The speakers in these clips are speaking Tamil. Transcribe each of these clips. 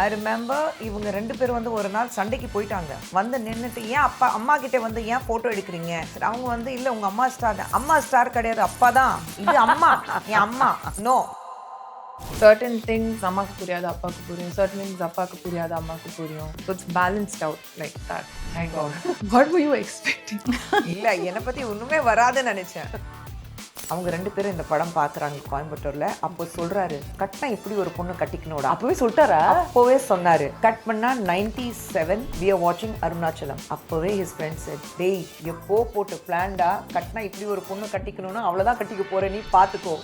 ஐ ரிமெம்பர் இவங்க 2 பேரும் வந்து ஒரு நாள் சண்டைக்கு போயிட்டாங்க. வந்து நின்றுட்டு ஏன் அம்மா கிட்ட வந்து ஏன் ஃபோட்டோ எடுக்கிறீங்க? அவங்க வந்து இல்லை உங்கள் அம்மா ஸ்டார் கிடையாது, அப்பா தான், இது அம்மா, என் அம்மா. நோ, certain things அம்மாக்கு புரியாது அப்பாக்கு புரியும், certain things அப்பாக்கு புரியாது அம்மாக்கு புரியும். So it's balanced out like that. Thank God. What were you expecting? இல்லை என்னை பற்றி ஒன்றுமே வராதுன்னு நினச்சேன். அவங்க 2 பேரும் இந்த படம் பார்க்குறாங்க கோயம்புத்தூரில். அப்போ சொல்கிறாரு, கட்டினா இப்படி ஒரு பொண்ணு கட்டிக்கணும்டா. அப்பவே சொல்லிட்டாரா? அப்போவே சொன்னார். கட் பண்ணா 97 we are watching அருணாச்சலம். அப்போவே his friend said, டேய் எப்போ போட்டு பிளான்டா, கட்டினா இப்படி ஒரு பொண்ணு கட்டிக்கணும்னா அவ்வளோதான் கட்டிக்க போகிறேன், நீ பார்த்துக்கோ.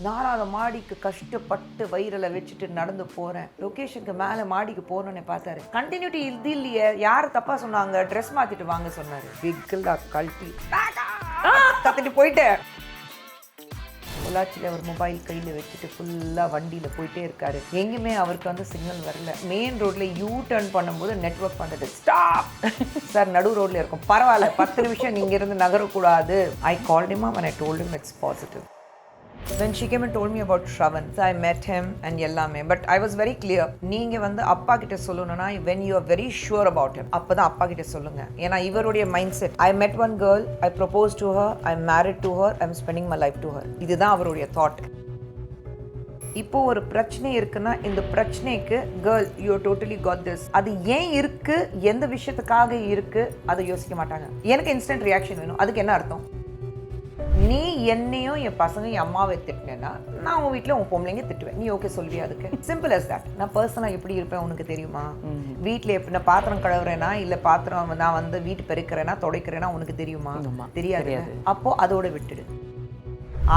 4வது மாடிக்கு கஷ்டப்பட்டு வயிறில் வச்சுட்டு நடந்து போகிறேன். லொக்கேஷனுக்கு மேலே மாடிக்கு போகணுன்னு பார்த்தாரு. கண்டினியூட்டி இது இல்லையே, யார் தப்பாக சொன்னாங்க, ட்ரெஸ் மாற்றிட்டு வாங்க சொன்னார். விக்கலா கழட்டி கத்திட்டு போயிட்டேன். பொள்ளாச்சியில் ஒரு மொபைல் கையில் வச்சுட்டு ஃபுல்லாக வண்டியில் போயிட்டே இருக்காரு. எங்கேயுமே அவருக்கு வந்து சிக்னல் வரல. மெயின் ரோட்டில் யூ டர்ன் பண்ணும்போது நெட்வொர்க் பண்ணுறது ஸ்டாப் சார், நடு ரோட்டில் இருக்கும், பரவாயில்ல 10 நிமிஷம் நீங்கள் இருந்து நகரக்கூடாது. I called him when I told him it's positive. When she came and told me about Shravan, so I met him and எல்லாமே. But I was very clear, நீங்கள் வந்து அப்பா கிட்ட சொல்லணும்னா when you are very sure about him, அப்போ தான் அப்பா கிட்ட சொல்லுங்க. ஏன்னா இவருடைய mind set, I met one girl, I proposed to her, I'm married to her, I'm spending my life to her. இதுதான் அவருடைய தாட். இப்போ ஒரு பிரச்சனை இருக்குன்னா இந்த பிரச்சனைக்கு girl you totally caught this, அது ஏன் இருக்கு, எந்த விஷயத்துக்காக இருக்கு, அதை யோசிக்க மாட்டாங்க. எனக்கு இன்ஸ்டன்ட் ரியாக்ஷன் வேணும். அதுக்கு என்ன அர்த்தம்? நீ என்னையும் என் பசங்க என் அம்மாவை திட்டினேன்னா நான் உன் வீட்டில் உன் பொம்பளைங்க திட்டுவேன், நீ ஓகே சொல்வியா? அதுக்கு சிம்பிள் as that. நான் பர்சனலாக எப்படி இருப்பேன் உனக்கு தெரியுமா? வீட்டில் எப்படி நான் பாத்திரம் கழுவுறேன்னா இல்லை பாத்திரம் நான் வந்து வீட்டு பெருக்கிறேன்னா துடைக்கிறேன்னா உனக்கு தெரியுமா? தெரியாது. அப்போ அதோட விட்டுடு.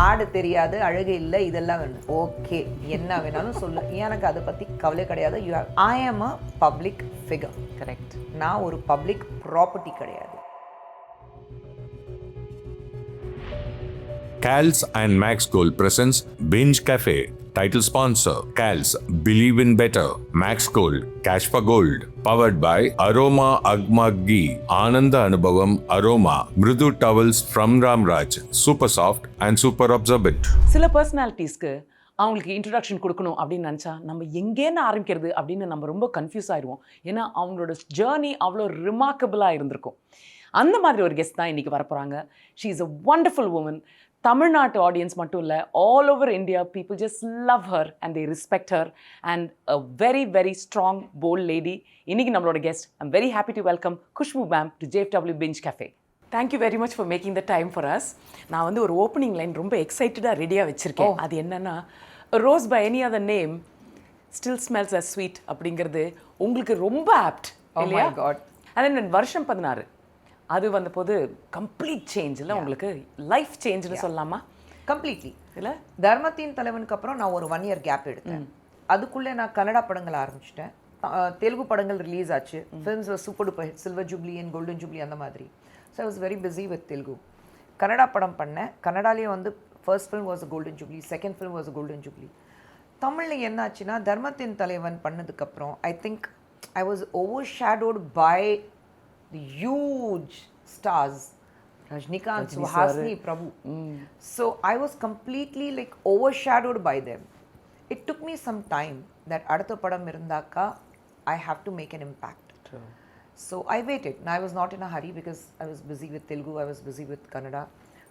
ஆடு தெரியாது, அழகு இல்லை, இதெல்லாம் வேணும், ஓகே என்ன வேணாலும் சொல்லு, எனக்கு அதை பற்றி கவலை கிடையாது. ஐ ஆம் அ பப்ளிக் ஃபிகர். கரெக்ட். நான் ஒரு பப்ளிக் ப்ராப்பர்ட்டி கிடையாது. Cals and Max Gold presents Binge Cafe. Title sponsor Cals, Believe in Better. Max Gold, Cash for Gold. Powered by Aroma, Agmark Ghee. Ananda Anubhavam Aroma. Mrithu towels from Ramraj. Super soft and super absorbent. சில பர்சனாலிட்டிஸ்க்கு அவங்களுக்கு இன்ட்ரடக்ஷன் கொடுக்கணும் அப்படின்னு நினச்சா நம்ம எங்கேன்னு ஆரம்பிக்கிறது அப்படின்னு நம்ம ரொம்ப கன்ஃபியூஸ் ஆயிடுவோம். ஏன்னா அவங்களோட ஜேர்னி அவ்வளோ ரிமார்க்கபிளாக இருந்திருக்கும். அந்த மாதிரி ஒரு கெஸ்ட் தான் இன்றைக்கி வரப்போகிறாங்க. She is a wonderful woman. தமிழ்நாட்டு ஆடியன்ஸ் மட்டும் இல்லை, all over India people just love her and they respect her and a very very strong bold lady. இன்றைக்கி நம்மளோட guest. I'm very happy to welcome Khushbu ma'am to JFW Binge Cafe. Thank you very much for making the time for us. நான் வந்து ஒரு ஓப்பனிங் லைன் ரொம்ப எக்ஸைட்டடாக ரெடியாக வச்சுருக்கேன். அது என்னென்னா, rose by any other name still smells as sweet அப்படிங்கிறது உங்களுக்கு ரொம்ப ஆப்ட் இல்லையா? அதே வருஷம் 16 அது வந்த போது கம்ப்ளீட் சேஞ்ச் இல்லை உங்களுக்கு, லைஃப் சேஞ்சுன்னு சொல்லலாமா? கம்ப்ளீட்லி இல்லை. தர்மத்தின் தலைவனுக்கு அப்புறம் நான் ஒரு 1 year கேப் எடுத்தேன். அதுக்குள்ளே நான் கன்னடா படங்கள் ஆரம்பிச்சிட்டேன். தெலுங்கு படங்கள் ரிலீஸ் ஆச்சு. Films super duper hit, silver jubilee and golden jubilee அந்த மாதிரி. So I was very busy with Telugu. Kannada படம் பண்ணேன். கன்னடாலேயே வந்து first film was golden jubilee, second film was golden jubilee. தமிழில் என்ன ஆச்சுன்னா, தர்மத்தின் தலைவன் பண்ணதுக்கப்புறம் I think I was overshadowed by the huge stars, Rajnikant, Suhasini, Prabhu. So I was completely like overshadowed by them. It took me some time that adutha padam irundaka I have to make an impact. True. So I waited. And I was not in a hurry because I was busy with Telugu, I was busy with Kannada.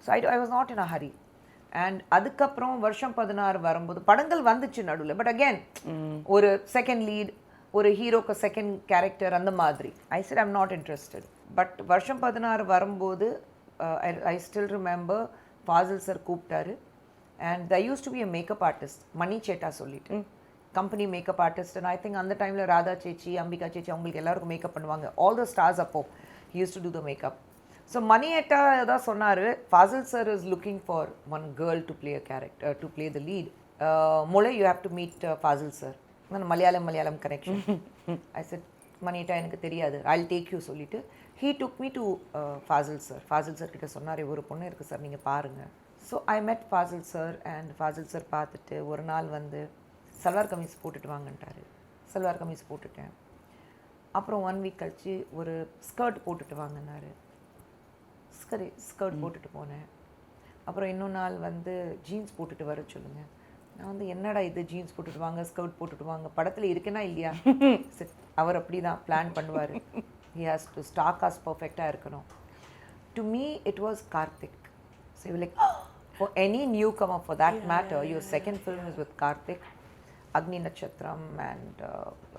So I was not in a hurry. And அதுக்கப்புறம் வருஷம் 16 வரும்போது படங்கள் வந்துச்சு நடுவில். பட் அகேன் ஒரு செகண்ட் லீட், ஒரு ஹீரோக்கு செகண்ட் கேரக்டர் அந்த மாதிரி. I said I'm not interested. But வருஷம் 16 வரும்போது I still remember Fazil sir கூப்பிட்டாரு. And I used to be a makeup artist, Mani சேட்டா சொல்லிட்டு company makeup artist. And I think அந்த டைமில் ராதா சேச்சி, அம்பிகா சேச்சி அவங்களுக்கு எல்லாருக்கும் மேக்கப் பண்ணுவாங்க. ஆல் த ஸ்டார்ஸ் அப்போ used to do the makeup. So Mani ஏட்டா தான் சொன்னார், Fazil sir is looking for one girl to play a character, to play the lead. மொழி you have to meet Fazil sir. நான் மலையாளம் கனெக்ஷன். ஐ செட் மணிட்டா எனக்கு தெரியாது, ஐ வில் டேக் யூ சொல்லிவிட்டு he took me to Fazil sir. Fazil sir கிட்ட சொன்னார், ஒரு பொண்ணு இருக்குது சார், நீங்கள் பாருங்கள். So I met Fazil sir. And Fazil sir பார்த்துட்டு ஒரு நாள் வந்து சல்வார் கமீஸ் போட்டுட்டு வாங்கன்ட்டார். சல்வார் கமீஸ் போட்டுட்டேன். அப்புறம் 1 வீக் கழிச்சு ஒரு ஸ்கர்ட் போட்டுட்டு வாங்கினார். ஸ்கர்ட் போட்டுட்டு போனேன். அப்புறம் இன்னொரு நாள் வந்து ஜீன்ஸ் போட்டுட்டு வர சொல்லுங்கள். நான் வந்து என்னடா இது ஜீன்ஸ் போட்டுட்டு வாங்க ஸ்கர்ட் போட்டுட்டு வாங்க படத்தில் இருக்கேனா இல்லையா அவர் அப்படி தான் பிளான் பண்ணுவார் he has to star cast பர்ஃபெக்டாக இருக்கணும் to me it was Karthik so like for any newcomer for that matter your second film is with Karthik Agni Natchatram and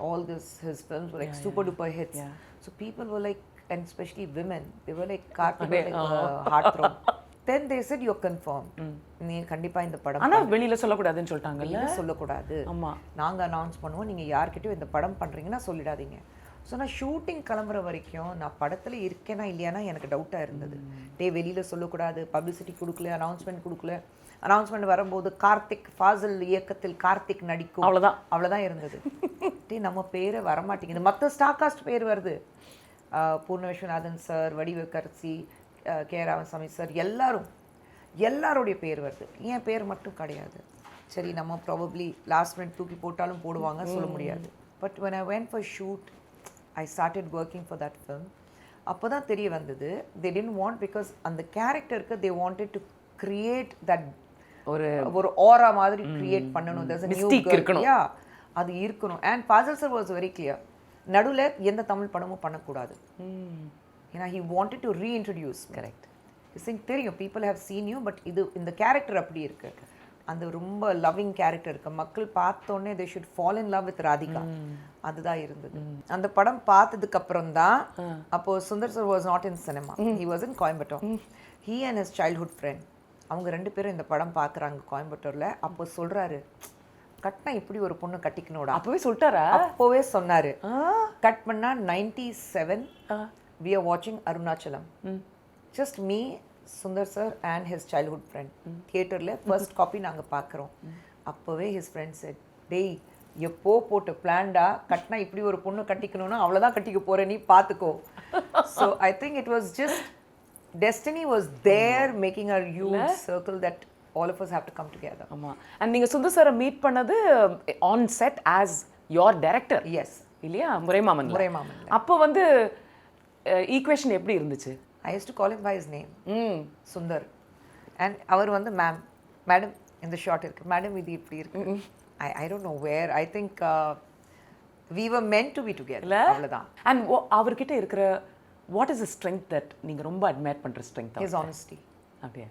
all his films were like super duper hits. So people were like, and especially women, they were like Karthik was like heartthrob. Then they said you're confirmed. நீ கண்டிப்பா இந்த படம் ஆனா வெளியில சொல்லக்கூடாதுன்னு சொல்லிட்டாங்கல்ல. சொல்லக்கூடாது. ஆமா. நாங்க அனௌன்ஸ் பண்ணுவோம் நீங்க யார்கிட்டயும் இந்த படம் பண்றீங்கன்னா சொல்லிடாதீங்க. ஸோ நான் ஷூட்டிங் கிளம்புற வரைக்கும் நான் படத்தில் இருக்கேனா இல்லையானா எனக்கு டவுட்டாக இருந்தது. வெளியில் சொல்லக்கூடாது, பப்ளிசிட்டி கொடுக்கல, அனௌன்ஸ்மெண்ட் கொடுக்கல. அனௌன்ஸ்மெண்ட் வரும்போது கார்த்திக் ஃபாசில் இயக்கத்தில் கார்த்திக் நடிக்கும், அவ்வளோதான் இருந்தது. நம்ம பேரை வரமாட்டேங்குது. மற்ற ஸ்டார் காஸ்ட் பேர் வருது, Poorna Vishwanathan sir, Vadivukkarasi, K Ramasamy sir, எல்லாருடைய பேர் வருது. என் பேர் மட்டும் கிடையாது. சரி நம்ம ப்ராபப்ளி லாஸ்ட் மினிட் தூக்கி போட்டாலும் போடுவாங்க, சொல்ல முடியாது. But when I went for shoot, I started working for that film. அப்போ தான் தெரிய வந்தது they didn't want, because அந்த கேரக்டருக்கு they wanted to create that ஒரு ஆரா மாதிரி கிரியேட் பண்ணணும். there's a new girl, yeah, அது இருக்கணும். and Fazal sir was very clear, நடுவில் எந்த தமிழ் படமும் பண்ணக்கூடாது. ஏன்னா he wanted to reintroduce. correct. தெரியும் people have seen you, but இந்த கேரக்டர் அப்படி இருக்கு, அந்த ரொம்ப லவ்விங் கேரக்டர் இருக்கு, மக்கள் பார்த்தோன்னே they should fall in love with Radhika. அதுதான் இருந்தது. அந்த படம் பார்த்ததுக்கு அப்புறம் தான், அப்போ Sundar sir was not in cinema, he was in Coimbatore. he and his childhood friend, அவங்க 2 பேரும் இந்த படம் பார்க்குறாங்க கோயம்புத்தூர்ல. அப்போ சொல்றாரு, கட்னா இப்படி ஒரு பொண்ணு கட்டிக்கணும்டா. அப்பவே சொல்லிட்டாரா? அப்போவே சொன்னாரு. கட் பண்ணா 97 we are watching Arunachalam, just me, Sundar sir and his childhood friend, தியேட்டர்ல ஃபர்ஸ்ட் காப்பி நாங்க பார்க்குறோம். அப்போவே his friend said, டேய் எப்போ போட்டு பிளான்டா, கட்னா இப்படி ஒரு பொண்ணு கட்டிக்கணும்னா அவ்வளோதான் கட்டிக்க போற, நீ பார்த்துக்கோ. So I think it was just destiny was there making a huge circle that all of us have to come together. ஆமா. and நீங்க சுந்தர் சாரை மீட் பண்ணது on set as your director? yes. இல்லையா? முறைமாமன். அப்போ வந்து ஈக்குவேஷன் எப்படி இருந்துச்சு? I used to call him by his name, Sundar. and அவர் வந்து மேடம் இந்த ஷாட் இருக்கு, மேடம் இது இப்படி இருக்கு. I don't know where, I think we were meant to be together. அவ்வளவுதான். and அவர்கிட்ட இருக்கிற what is the strength that நீங்க ரொம்ப admire பண்ற strength? his honesty. அப்படியே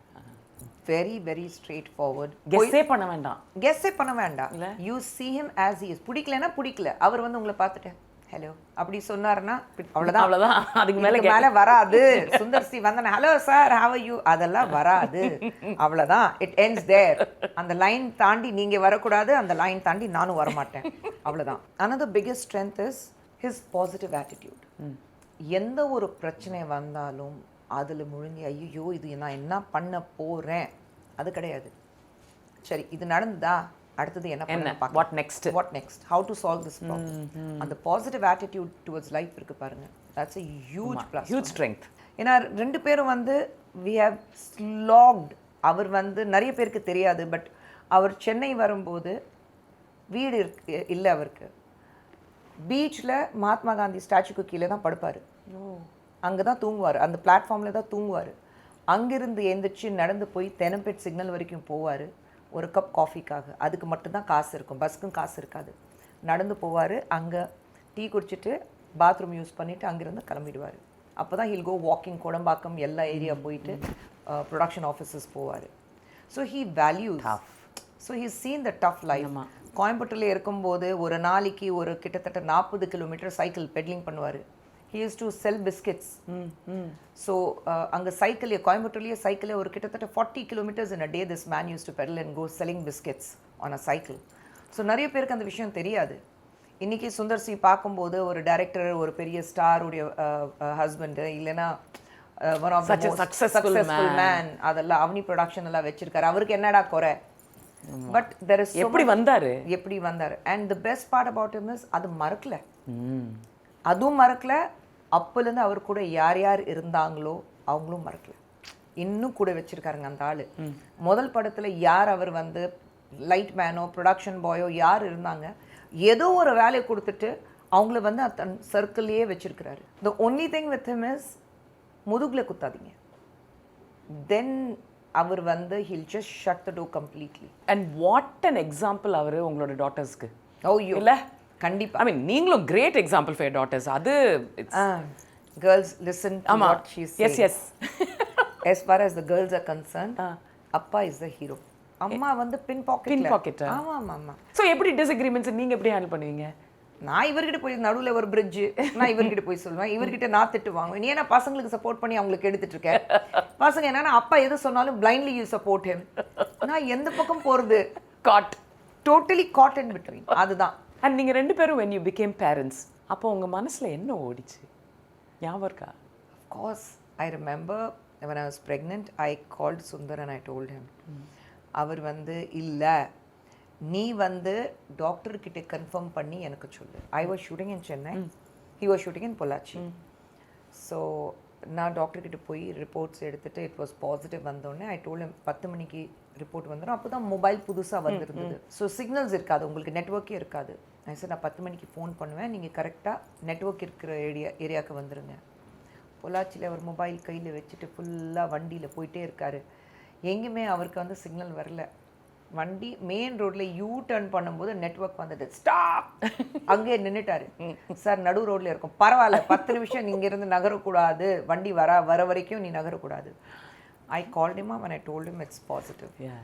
very very straightforward. கெஸ்ஸே பண்ண வேண்டாம். you see him as he is. பிடிக்கலனா பிடிக்கல, அவர் வந்து உங்களை பார்த்துட்டு ஹலோ அப்படி சொன்னாருன்னா அவ்வளவுதான். அதுக்கு மேல வராது. சுந்தர் சி வந்தானே hello sir how are you, அதெல்லாம் வராது. அவ்வளவுதான், இட் ends there. அந்த லைன் தாண்டி நீங்க வரக்கூடாது, அந்த லைன் தாண்டி நானும் வரமாட்டேன், அவ்வளவுதான். another biggest strength is his positive attitude. எந்த ஒரு பிரச்சனை வந்தாலும் அதில் முழுங்கி ஐயோ இது நான் என்ன பண்ண போகிறேன் அது கிடையாது. சரி இது நடந்ததா, அடுத்தது என்ன பண்ண, what next, how to solve this problem. அந்த பாசிட்டிவ் ஆட்டிடியூட் டுவர்ட்ஸ் லைஃப் இருக்கு பாருங்க, that's a huge plus, huge strength. ஏன்னா 2 பேரும் வந்து we have slogged. அவர் வந்து நிறைய பேருக்கு தெரியாது, பட் அவர் சென்னை வரும்போது வீடு இல்லை அவருக்கு, பீச்சில் மகாத்மா காந்தி ஸ்டாச்சுக்கு கீழே தான் படுப்பார், அங்கே தான் தூங்குவார், அந்த பிளாட்ஃபார்மில் தான் தூங்குவார். அங்கிருந்து எழுந்திரிச்சு நடந்து போய் தெனம்பேட் சிக்னல் வரைக்கும் போவார் ஒரு கப் காஃபிக்காக. அதுக்கு மட்டும்தான் காசு இருக்கும், பஸ்ஸுக்கும் காசு இருக்காது. நடந்து போவார், அங்கே டீ குடிச்சிட்டு பாத்ரூம் யூஸ் பண்ணிவிட்டு அங்கேருந்து கிளம்பிடுவார். அப்போ தான் ஹில் கோ வாக்கிங், கோடம்பாக்கம் எல்லா ஏரியா போயிட்டு ப்ரொடக்ஷன் ஆஃபீஸஸ் போவார். So he values, so he scene the tough life. கோயம்புத்தூரில் இருக்கும்போது ஒரு நாளைக்கு ஒரு கிட்டத்தட்ட 40 கிலோமீட்டர் சைக்கிள் பெட்லிங் பண்ணுவார். he used to sell biscuits. So அங்கே சைக்கிளே, கோயம்புத்தூர்லேயே சைக்கிளே ஒரு கிட்டத்தட்ட 40 kilometers in a day this man used to pedal and go selling biscuits on a cycle. So நிறைய பேருக்கு அந்த விஷயம் தெரியாது. இன்றைக்கி சுந்தர் சி பார்க்கும்போது ஒரு டைரக்டர், ஒரு பெரிய ஸ்டாருடைய ஹஸ்பண்டு, இல்லைன்னா one of the successful man, அதெல்லாம் அவனி ப்ரொடக்ஷன் எல்லாம் வச்சிருக்காரு. அவருக்கு என்னடா குறை, பட் there is எப்படி வந்தாரு. and the best part about him is அது மறக்கல, அதுவும் மறக்கல. அப்போலேருந்து அவர் கூட யார் யார் இருந்தாங்களோ அவங்களும் மறக்கல, இன்னும் கூட வச்சிருக்காருங்க அந்த ஆளு. முதல் படத்துல யார் அவர் வந்து லைட் மேனோ ப்ரொடக்ஷன் பாயோ யார் இருந்தாங்க, ஏதோ ஒரு வேலையை கொடுத்துட்டு அவங்கள வந்து தன் சர்க்கிள்லேயே வச்சிருக்கிறாரு. the only thing with him is முதுகுல குத்தாதீங்க. then அவர் வந்து he'll just shut the door completely. And what an example அவர் உங்களோட டாட்டர்ஸ்க்கு Oh, you. இல்ல கண்டிப்பா. ஐ மீன் நீங்களும் கிரேட் எக்ஸாம்பிள் ஃபார் டாட்டர்ஸ் அது Girls, listen to ஆமா what she's saying. Yes yes As far as the girls are concerned, அப்பா is the hero. அம்மா வந்து பின் பாக்கெட். ஆமா ஆமா. ஸோ எப்படி டிஸ்அக்ரிமெண்ட்ஸ் நீங்க எப்படி ஹேண்டில் பண்ணுவீங்க? நான் இவர்கிட்ட போய் நடுவுல ஒரு பிரிட்ஜ் நான் இவர்கிட்ட போய் சொல்லுவேன், இவர்கிட்ட நான் திட்டு வாங்குவேன். நீ ஏன்னா பசங்களுக்கு சப்போர்ட் பண்ணி அவங்களுக்கு எடுத்துட்டு இருக்கேன். பசங்க என்னன்னா அப்பா எது சொன்னாலும் blindly you support him. நான் எந்த பக்கம் போறது? Caught Totally caught in between. அதுதான். அண்ட் நீங்க ரெண்டு பேரும் when you became parents அப்போ உங்க மனசுல என்ன ஓடிச்சு ஞாபகம் இருக்கா? Of course, I remember when I was pregnant, I called Sundar and I told him. அவர் வந்து இல்ல நீ வந்து டாக்டர் கிட்ட கன்ஃபார்ம் பண்ணி எனக்கு சொல்லு. I was shooting in Chennai, he was shooting in Pollachi. So நான் டாக்டர் கிட்ட போய் ரிப்போர்ட்ஸ் எடுத்துட்டு இட் வாஸ் பாசிட்டிவ் வந்தோடனே ஐ டோல் 10 மணிக்கு ரிப்போர்ட் வந்துடும். அப்போ தான் மொபைல் புதுசாக வந்துருந்தது. ஸோ சிக்னல்ஸ் இருக்காது, உங்களுக்கு நெட்ஒர்க்கே இருக்காது. சார் நான் 10 மணிக்கு ஃபோன் பண்ணுவேன், நீங்கள் கரெக்டாக நெட்ஒர்க் இருக்கிற ஏரியாவுக்கு வந்துடுங்க. பொள்ளாச்சியில் அவர் மொபைல் கையில் வச்சுட்டு ஃபுல்லாக வண்டியில் போயிட்டே இருக்கார். எங்கேயுமே அவருக்கு வந்து சிக்னல் வரல. வண்டி மெயின் ரோட்டில் யூ டர்ன் பண்ணும்போது நெட்ஒர்க் வந்தது. ஸ்டாப் அங்கேயே நின்றுட்டாரு. சார் நடு ரோட்டில் இருக்கும், பரவாயில்ல 10 நிமிஷம் நீங்கள் இருந்து நகரக்கூடாது, வண்டி வர வரைக்கும் நீ நகரக்கூடாது. I called him up and I told him it's positive. Yeah.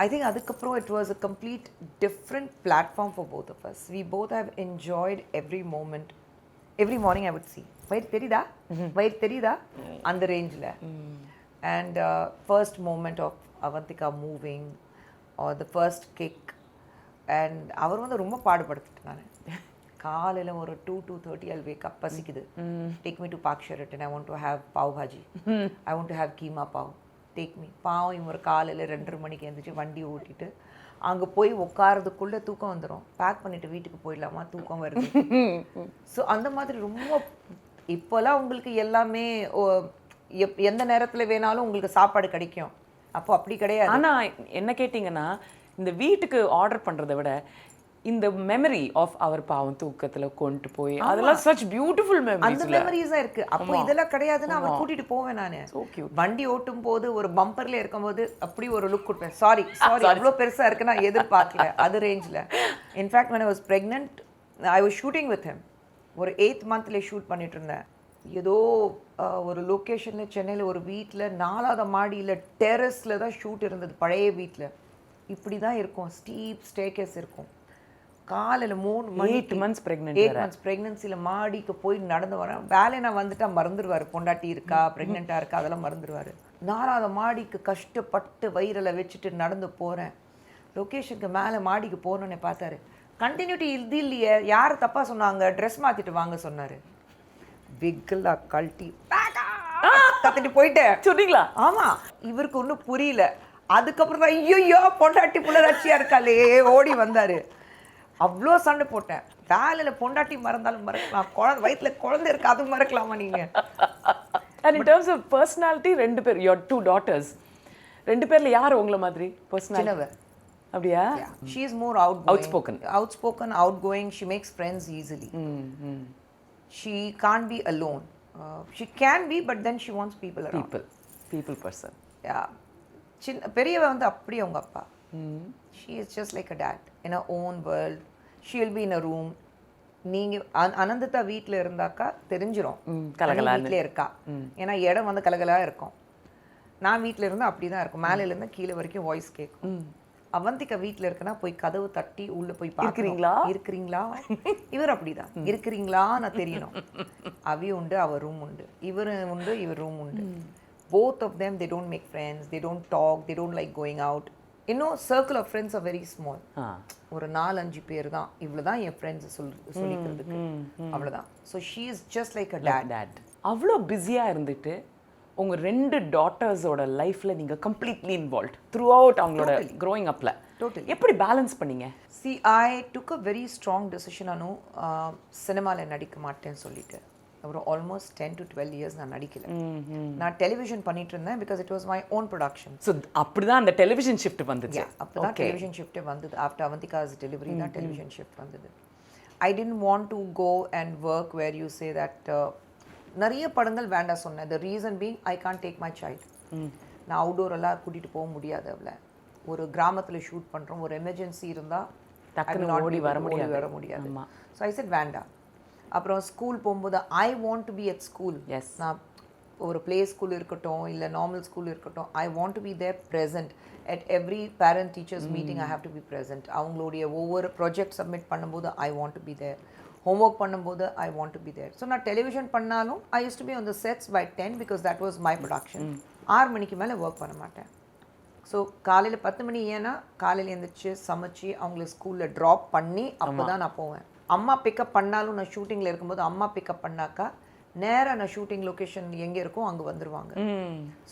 I think அதுக்கப்புறம் it was a complete different platform for both of us. We both have enjoyed every moment. Every morning I would see, வயிறு தெரியுதா அந்த ரேஞ்சில். And first moment of Avantika moving or the first kick. And அவர் வந்து ரொம்ப பாடுபடுத்திட்டு நான் காலையில் ஒரு 2:30 I'll wake up, பசிக்குது, take me to Park Sheraton, I want to have pav bhaji, I want to have keema pav, take me. பாவம் இவர் காலையில் 2:30 மணிக்கு எழுந்திரிச்சு வண்டி ஓட்டிட்டு அங்கே போய் உட்காரதுக்குள்ளே தூக்கம் வந்துடும். பேக் பண்ணிவிட்டு வீட்டுக்கு போயிடலாமா, தூக்கம் வருது. ஸோ அந்த மாதிரி ரொம்ப இப்போல்லாம் உங்களுக்கு எல்லாமே எந்த நேரத்தில் வேணாலும் உங்களுக்கு சாப்பாடு கிடைக்கும். அப்போ அப்படி கிடையாது. ஆனால் என்ன கேட்டிங்கன்னா இந்த வீட்டுக்கு ஆர்டர் பண்ணுறதை விட இந்த மெமரி ஆஃப் அவர் பாவம் தூக்கத்தில் கொண்டு போய் அதெல்லாம் சச் பியூட்டிஃபுல் மெமரிஸ். அந்த மெமரிஸாக இருக்குது. அப்போ இதெல்லாம் கிடையாதுன்னு அவர் கூட்டிகிட்டு போவேன் நான். வண்டி ஓட்டும் போது ஒரு பம்பர்ல இருக்கும்போது அப்படி ஒரு லுக் கொடுப்பேன். சாரி அவ்வளோ பெருசாக இருக்கு நான் எதிர்பார்க்கல அது ரேஞ்சில். In fact when I was pregnant, I was shooting with him. ஒரு 8th monthல ஷூட் பண்ணிட்டு இருந்தேன். ஏதோ ஒரு லொக்கேஷனில் சென்னையில் ஒரு வீட்டில் 4வது மாடியில் டெரஸில் தான் ஷூட் இருந்தது. பழைய வீட்டில் இப்படி தான் இருக்கும், ஸ்டீப் ஸ்டேர்கேஸ் இருக்கும். காலையில் 3 மணி 8 months ப்ரெக்னன்சியில் மாடிக்கு போய் நடந்து வரேன். வேலையை நான் வந்துட்டா மறந்துடுவார், பொண்டாட்டி இருக்கா ப்ரெக்னெண்ட்டாக இருக்கா அதெல்லாம் மறந்துடுவார். 4வது மாடிக்கு கஷ்டப்பட்டு வயிறில் வச்சுட்டு நடந்து போகிறேன். லொக்கேஷனுக்கு மேலே மாடிக்கு போகணுன்னு பார்த்தாரு. கண்டினியூட்டி இது இல்லையே, யார் தப்பாக சொன்னாங்க, ட்ரெஸ் மாற்றிட்டு வாங்க சொன்னார். விக்கலா கழட்டி கத்திட்டு போயிட்டேன். சொன்னீங்களா? ஆமாம். இவருக்கு ஒன்றும் புரியல. அதுக்கப்புறம் தான் ஐயோ பொண்டாட்டி புள்ளராட்சியாக இருக்காளே ஓடி வந்தார். அவ்வளோ சண்டை போட்டேன். வேலையில் பொண்டாட்டி மறந்தாலும் மறக்கலாம், வயிற்றில் குழந்தை இருக்கு அது மறக்கலாமா நீங்கள்? And in terms of personality 2 பேர், யுவர் 2 daughters, 2 பேர்ல யார் உங்களை மாதிரி பர்சனாலிட்டி? அப்படியா? She is more outspoken, outgoing. She makes friends easily. She can't be alone. She can be, but then she wants people around. People person. Yeah. பெரியவ வந்து அப்படியே அவங்க அப்பா. She is just like a dad in her own world. She will be in a room. நீங்க அனந்ததா வீட்டில் இருந்தாக்கா தெரிஞ்சிடும் வீட்டில் இருக்கா. ஏன்னா இடம் வந்து கலகலா இருக்கும். நான் வீட்டில் இருந்தால் அப்படி தான் இருக்கும். மேலேருந்து கீழே வரைக்கும் வாய்ஸ் கேட்கும். அவந்திகா வீட்டில் இருக்குன்னா போய் கதவு தட்டி உள்ளே போய் இருக்கிறீங்களா இவர் அப்படிதான் இருக்கிறீங்களா நான் தெரியணும். அவி உண்டு, அவர் ரூம் உண்டு, இவர் உண்டு, இவர் ரூம் உண்டு. Both of them, they don't make friends, they don't talk, they don't like going out. Circle of friends are very small. ஒரு 4-5 பேர் தான். இவ்வளவுதான் என் ஃப்ரெண்ட்ஸ் சொல்லிக்கிறதுக்கு அவ்வளவுதான். So she is just like a dad. அவ்வளோ பிஸியாக இருந்துட்டு உங்கள் 2 டாட்டர்ஸோட லைஃப்பில் நீங்கள் கம்ப்ளீட்லி இன்வால்வ் த்ரூ அவுட் அவங்களோட க்ரோயிங் அப்பில் எப்படி பேலன்ஸ் பண்ணீங்க? See, I took a very strong decision. அனு சினிமாவில் நடிக்க மாட்டேன்னு சொல்லிட்டு ஒரு ஆல்மோஸ்ட் 10 to 12 years நான் நடிக்கல. நான் டெலிவிஷன் பண்ணிட்டு இருந்தேன் because it was my own production. So அப்படிதான் அந்த டெலிவிஷன் ஷிஃப்ட் வந்துச்சு. அப்போதான் டெலிவிஷன் ஷிஃப்ட்டே வந்தது. ஆஃப்டர் அவந்திகாஸ் டெலிவரி தான் டெலிவிஷன் ஷிஃப்ட் வந்தது. I didn't want to go and work where you say that நிறைய படங்கள் வேண்டாம் சொன்னேன். The reason being I can't take my child. நான் அவுடோரெல்லாம் கூட்டிகிட்டு போக முடியாது அவளை. ஒரு கிராமத்தில் ஷூட் பண்ணுறோம், ஒரு எமர்ஜென்சி இருந்தால் டக்குன்னு ஓடி வர வர முடியாது. ஸோ ஐ செட் வேண்டாம். அப்புறம் ஸ்கூல் போகும்போது I want to be at school. நான் ஒரு ப்ளே ஸ்கூல் இருக்கட்டும் இல்லை நார்மல் ஸ்கூல் இருக்கட்டும், I want to be there present at every parent teachers meeting. I have to be present. அவங்களுடைய ஒவ்வொரு ப்ராஜெக்ட் சப்மிட் பண்ணும்போது I want to be there, homework பண்ணும்போது I want to be there. So நான் டெலிவிஷன் பண்ணாலும் I used to be on the sets by 10 because that was my production. 6 மணிக்கு மேலே ஒர்க் பண்ண மாட்டேன். ஸோ காலையில் 10 மணி, ஏன்னா காலையில் எழுந்திரிச்சு சமைச்சு அவங்கள ஸ்கூலில் ட்ராப் பண்ணி அப்போ தான் நான் போவேன். அம்மா பிக்கப் பண்ணாலும் நான் ஷூட்டிங்கில் இருக்கும்போது அம்மா பிக்கப் பண்ணாக்கா நேராக நான் ஷூட்டிங் லொக்கேஷன் எங்கே இருக்கோ அங்கே வந்துடுவாங்க.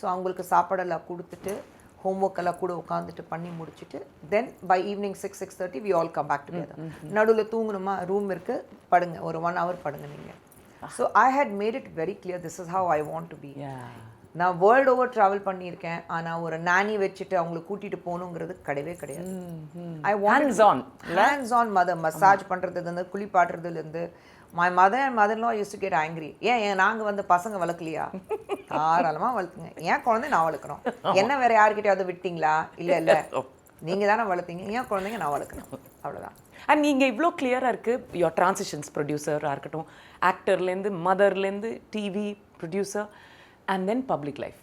ஸோ அவங்களுக்கு சாப்பாடெல்லாம் கொடுத்துட்டு ஹோம்ஒர்க் எல்லாம் கூட உட்காந்துட்டு பண்ணி முடிச்சுட்டு then by evening 6-6:30 we all come back together. நடுவில் தூங்கணுமா, ரூம் இருக்குது, படுங்க, ஒரு 1 hour படுங்க நீங்கள். So I had made it very clear, this is how I want to be. நான் வேர்ல்டு ஓவர் ட்ராவல் பண்ணியிருக்கேன், ஆனால் ஒரு நானி வச்சுட்டு அவங்களை கூட்டிகிட்டு போகணுங்கிறது கிடையவே கிடையாது. I want hands on mother. Massage பண்ணுறதுலேருந்து குளிப்பாட்டுறதுலேருந்து. My mother and mother in law used to get angry. ஏன் நாங்கள் வந்து பசங்க வளர்க்கலையா? தாராளமாக வளர்த்துங்க. ஏன் குழந்தை நான் வளர்க்கணும்? என்ன வேற யாருக்கிட்டையாவது விட்டீங்களா? இல்லை இல்லை, நீங்கள் தானே வளர்த்தீங்க, ஏன் குழந்தைங்க நான் வளர்க்கணும், அவ்வளோதான். அண்ட் நீங்கள் இவ்வளோ கிளியராக இருக்குது, யோர் ட்ரான்சிஷன்ஸ் ப்ரொடியூசராக இருக்கட்டும், ஆக்டர்லேருந்து மதர்லேருந்து TV producer and then public life.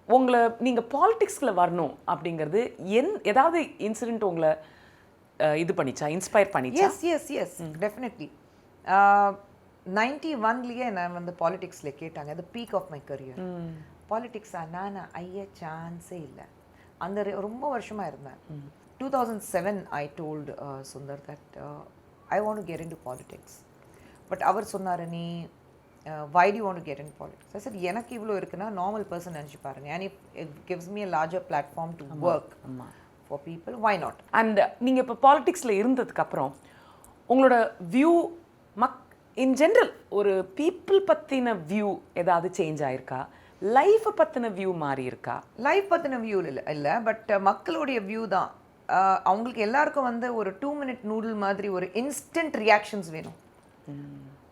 உங்களை நீங்கள் பாலிடிக்ஸில் வரணும் அப்படிங்கிறது ஏதாவது இன்சிடென்ட் உங்களை இது பண்ணிச்சா, இன்ஸ்பயர் பண்ணிச்சா? Yes definitely. 91 நான் வந்து பாலிடிக்ஸில் கேட்டாங்க. அது பீக் ஆஃப் மை கரியர். பாலிடிக்ஸா? நான் ஐயா சான்ஸே இல்லை. அந்த ரொம்ப வருஷமாக இருந்தேன். 2007 I told Sundar that I want to get into politics. But அவர் சொன்னார், நீ why do you want to get in politics? I said, எனக்கு இவ்வளோ இருக்குன்னா நார்மல் பர்சன் நினச்சி பாருங்க, and if it gives me a larger platform to work for people, why not? And நீங்கள் இப்போ பாலிடிக்ஸில் இருந்ததுக்கப்புறம் உங்களோட வியூ இன் ஜென்ரல் ஒரு பீப்புள் பற்றின வியூ ஏதாவது சேஞ்ச் ஆயிருக்கா? லைஃப்பை பற்றின வியூ மாறி இருக்கா? லைஃப் பற்றின வியூ இல்லை, பட் மக்களுடைய வியூ தான். அவங்களுக்கு எல்லாருக்கும் வந்து ஒரு 2 minute நூடுல் மாதிரி ஒரு இன்ஸ்டன்ட் ரியாக்ஷன்ஸ் வேணும்.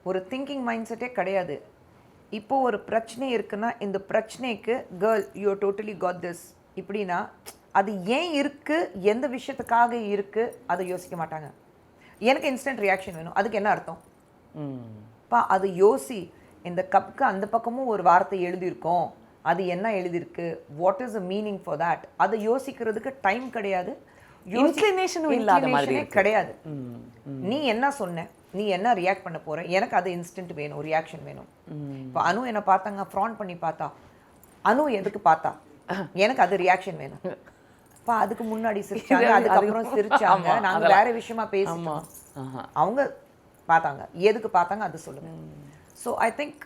ஒரு திங்கிங் மைண்ட் செட்டே கிடையாது. இப்போ ஒரு பிரச்சனை இருக்குன்னா இந்த பிரச்சனைக்கு girl you are totally caught this இப்படின்னா அது ஏன் இருக்குது, எந்த விஷயத்துக்காக இருக்குது, அதை யோசிக்க மாட்டாங்க. எனக்கு இன்ஸ்டன்ட் ரியாக்ஷன் வேணும். அதுக்கு என்ன அர்த்தம்? அது யோசி. இந்த கப்புக்கு அந்த பக்கமும் ஒரு வார்த்தை எழுதியிருக்கோம், அது என்ன எழுதியிருக்கு, what is the meaning for that, அதை யோசிக்கிறதுக்கு டைம் கிடையாது, இன்க்ளினேஷனும் இல்லாத மாதிரி கிடையாது. நீ என்ன சொன்ன, நீ என்ன ரியாக்ட் பண்ண போற, எனக்கு அது இன்ஸ்டன்ட் வேணும், ரியாக்ஷன் வேணும். இப்போ அனு என்ன பார்த்தாங்க, ஃப்ரான் பண்ணி பார்த்தா, அனு எதுக்கு பார்த்தா, எனக்கு அது ரியாக்ஷன் வேணும். அதுக்கு முன்னாடி சிரிச்சாங்க, அதுக்கப்புறம் சிரிச்சாங்க, நாங்க வேற விஷயமா பேசிட்டோம், அவங்க பார்த்தாங்க, எதுக்கு பார்த்தாங்க அது சொல்லுங்க. ஸோ ஐ திங்க்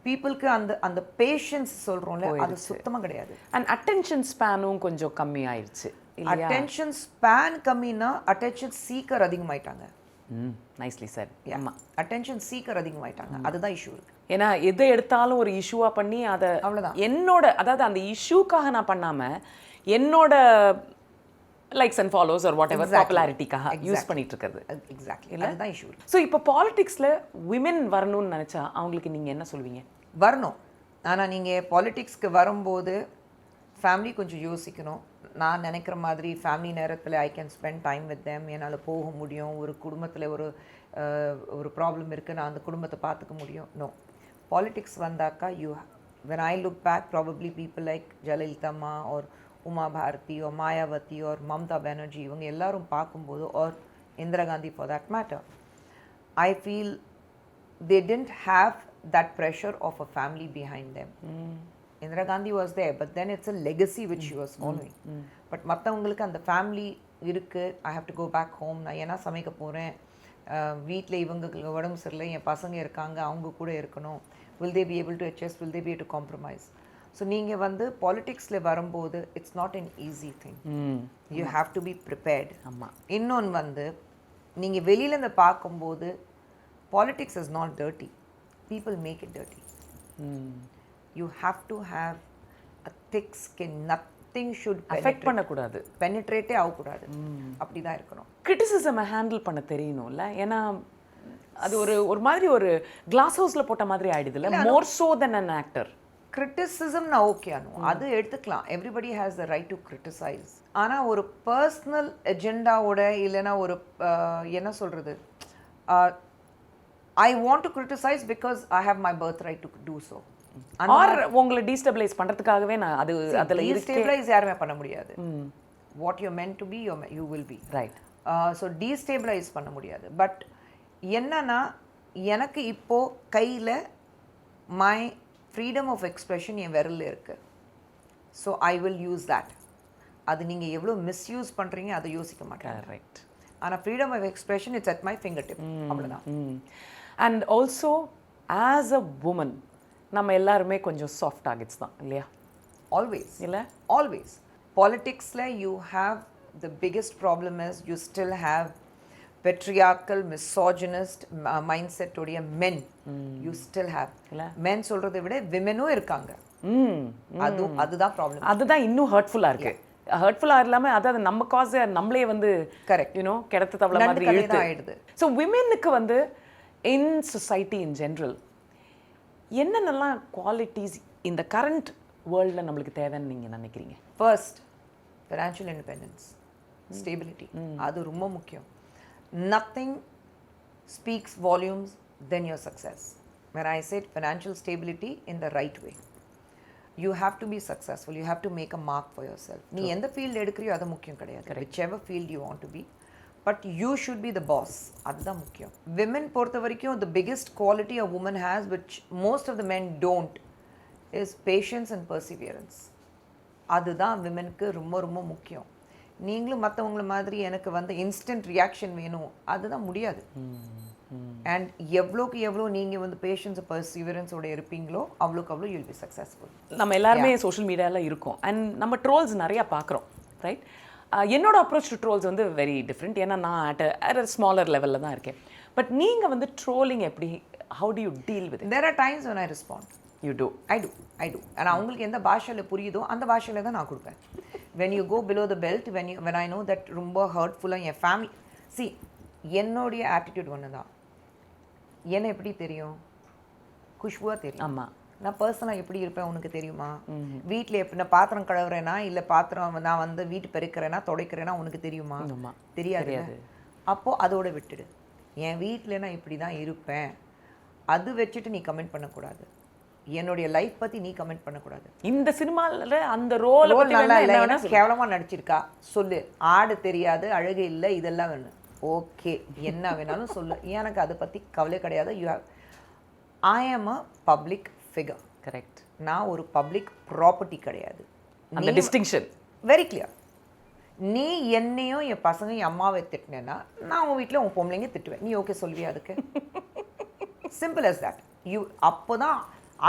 பீப்புளுக்கு அந்த அந்த பேஷன்ஸ் சொல்றோம்ல, அது சுத்தமா கிடையாது. அண்ட் அட்டென்ஷன் ஸ்பேனும் கொஞ்சம் கம்மி ஆயிடுச்சு. அட்டென்ஷன் ஸ்பேன் கம்மினா அட்டென்ஷன் சீக்கர் அதிகமாயிட்டாங்க. Nicely sir. ஆமா, அட்டென்ஷன் சீக்கர் அதிகமாயிட்டாங்க, அதுதான் இஷ்யூ இருக்கு. ஏன்னா எதை எடுத்தாலும் ஒரு இஷ்யூவா பண்ணி அதை அவ்வளோதான் என்னோட, அதாவது அந்த இஷ்யூக்காக நான் பண்ணாம என்னோட likes and follows or whatever பாப்புலாரிட்டிக்காக யூஸ் பண்ணிட்டு இருக்கிறது. எக்ஸாக்ட்லி, அதுதான் இஷ்யூ. ஸோ இப்போ பாலிடிக்ஸில் விமென் வரணும்னு நினச்சா அவங்களுக்கு நீங்கள் என்ன சொல்வீங்க? வரணும். ஆனால் நீங்கள் பாலிடிக்ஸ்க்கு வரும்போது ஃபேமிலி கொஞ்சம் யோசிக்கணும். நான் நினைக்கிற மாதிரி ஃபேமிலி நேரத்தில் I can spend time with them, என்னால் போக முடியும். ஒரு குடும்பத்தில் ஒரு ப்ராப்ளம் இருக்குது, நான் அந்த குடும்பத்தை பார்த்துக்க முடியும். நோ, பாலிடிக்ஸ் வந்தாக்கா when I look back, probably people like Jayalalitha Ma or Uma Bharati or Mayawati or Mamata Banerjee, இவங்க எல்லாரும் பார்க்கும்போது, or Indira Gandhi for that matter, I feel they didn't have that pressure of a family behind them. Indira Gandhi was there, but then it's a legacy which she was following. But மற்றவங்களுக்கு அந்த ஃபேமிலி இருக்கு, I have to go back home, நான் என்ன சமைக்க போகிறேன், வீட்டில் இவங்களுக்கு உடம்பு சரியில்லை, என் பசங்க இருக்காங்க, அவங்க கூட இருக்கணும். Will they be able to adjust? Will they be able to compromise? So நீங்கள் வந்து பாலிடிக்ஸில் வரும்போது it's not an easy thing. You have to be prepared. ஆமாம். இன்னொன்று வந்து நீங்கள் வெளியிலேருந்து பார்க்கும்போது politics is not dirty. People make it dirty. You have to have a thick skin. Nothing should affect பண்ணக்கூடாது, பெனிட்ரேட்டே ஆகக்கூடாது, அப்படி தான் இருக்கணும். கிரிட்டிசிசமை ஹேண்டில் பண்ண தெரியணும்ல. ஏன்னா அது ஒரு மாதிரி ஒரு கிளாஸ் ஹவுஸில் போட்ட மாதிரி ஆயிடுதுல்ல, more so then an actor. கிரிட்டிசிசம்னா ஓகே அது எடுத்துக்கலாம். Everybody has the right to criticise. ஆனால் ஒரு பர்சனல் எஜெண்டாவோட இல்லைன்னா ஒரு என்ன சொல்கிறது, I want to criticise because I have my birth right to do so. Or உங்களை டீஸ்டபிளைஸ் பண்ணுறதுக்காகவே நான் அதில் டீஸ்டேபிளைஸ் யாருமே பண்ண முடியாது. What you meant to be you will be right. So destabilise பண்ண முடியாது. பட் என்னன்னா எனக்கு இப்போது கையில் மை ஃப்ரீடம் ஆஃப் எக்ஸ்பிரஷன் என் விரலில் இருக்குது. So I will use that. அது நீங்கள் எவ்வளோ மிஸ்யூஸ் பண்ணுறீங்க அதை யோசிக்க மாட்டேன். ரைட். ஆனால் freedom of expression it's at my finger tip. அவ்வளோதான். And also as a woman நம்ம எல்லாருமே கொஞ்சம் சாஃப்ட் டார்கெட்ஸ் தான் இல்லையா? ஆல்வேஸ் இல்லை? ஆல்வேஸ். பாலிட்டிக்ஸில் you have the biggest problem is you still have patriarchal misogynist mind செட்டோடைய men you still have. Men சொல்கிறத விட விமெனும் இருக்காங்க. அதுதான் ப்ராப்ளம். அதுதான் இன்னும் ஹர்ட்ஃபுல்லாக இருக்கு. ஹர்ட்ஃபுல்லாக இல்லாமல் அதாவது நம்ம காசு நம்மளே வந்து கரெக்ட் யூனோ கிடத்து தவளை மாதிரி ஆயிடுது. ஸோ விமெனுக்கு வந்து இன் சொசைட்டி இன் ஜென்ரல் என்னென்னலாம் குவாலிட்டிஸ் இந்த கரண்ட் வேர்ல்டில் நம்மளுக்கு தேவைன்னு நீங்கள் நினைக்கிறீங்க? First financial independence, stability. அது ரொம்ப முக்கியம். Nothing speaks volumes than your success. When I said financial stability in the right way, you have to be successful. You have to make a mark for yourself. நீ எந்த ஃபீல்டு எடுக்கிறியோ அது முக்கியம் கிடையாது. whichever field you want to be, but you should be the boss. அதுதான் முக்கியம். Women பொறுத்த வரைக்கும் the biggest quality a woman has, which most of the men don't, is patience and perseverance. அதுதான் விமெனுக்கு ரொம்ப ரொம்ப முக்கியம். நீங்களும் மற்றவங்கள மாதிரி எனக்கு வந்து இன்ஸ்டன்ட் ரியாக்ஷன் வேணும் அதுதான் முடியாது. அண்ட் எவ்வளோக்கு எவ்வளோ நீங்கள் வந்து பேஷன்ஸ் பர்சீவரன்ஸோட இருப்பீங்களோ அவ்வளோக்கு அவ்வளோ யூல் பி சக்ஸஸ்ஃபுல். நம்ம எல்லாருமே சோஷியல் மீடியாவில் இருக்கோம் அண்ட் நம்ம ட்ரோல்ஸ் நிறையா பார்க்குறோம், ரைட்? என்னோட அப்ரோச் டு ட்ரோல்ஸ் வந்து வெரி டிஃப்ரெண்ட். ஏன்னா நான் அட் அ ஸ்மாலர் லெவலில் தான் இருக்கேன். பட் நீங்கள் வந்து ட்ரோலிங் எப்படி, how do you deal with? There are times when I respond. You do. I do. ஆனால் அவங்களுக்கு எந்த பாஷையில் புரியுதோ அந்த பாஷையில் தான் நான் கொடுப்பேன். when you go below the belt, when I know that ரொம்ப ஹர்ட்ஃபுல்லாக என் ஃபேமிலி என்னுடைய ஆட்டிடியூட் ஒன்று தான். என்ன எப்படி தெரியும்? குஷ்புவாக தெரியும். ஆமாம். நான் பர்சனலாக எப்படி இருப்பேன் உனக்கு தெரியுமா? வீட்டில் எப்படி நான் பாத்திரம் கழுவுறேன்னா இல்லை பாத்திரம் நான் வந்து வீட்டு பெருக்கிறேன்னா துடைக்கிறேன்னா உனக்கு தெரியுமா? தெரியாது. அப்போது அதோட விட்டுடு. என் வீட்டில் நான் இப்படி தான் இருப்பேன் அது வச்சுட்டு நீ கமெண்ட் பண்ணக்கூடாது. என்னுடைய லைஃப் பற்றி நீ கமெண்ட் பண்ணக்கூடாது. இந்த சினிமாவில் அந்த ரோல் நல்லா இல்லை, கேவலமாக நடிச்சிருக்கா சொல்லு. ஆடு தெரியாது, அழகு இல்லை, இதெல்லாம் வேணும். ஓகே, என்ன வேணாலும் சொல்லு, எனக்கு அதை பற்றி கவலை கிடையாது. ஐ ஆம் அ பப்ளிக் ஃபிகர். கரெக்ட். நான் ஒரு பப்ளிக் ப்ராப்பர்ட்டி கிடையாது. அந்த டிஸ்டிங்ஷன் வெரி கிளியர். நீ என்னையும் என் பசங்க என் அம்மாவை திட்டினேன்னா நான் உன் வீட்டில் உன் பொம்பளைங்க திட்டுவேன். நீ ஓகே சொல்வியா? அதுக்கு சிம்பிள் அஸ் தட். அப்போ தான்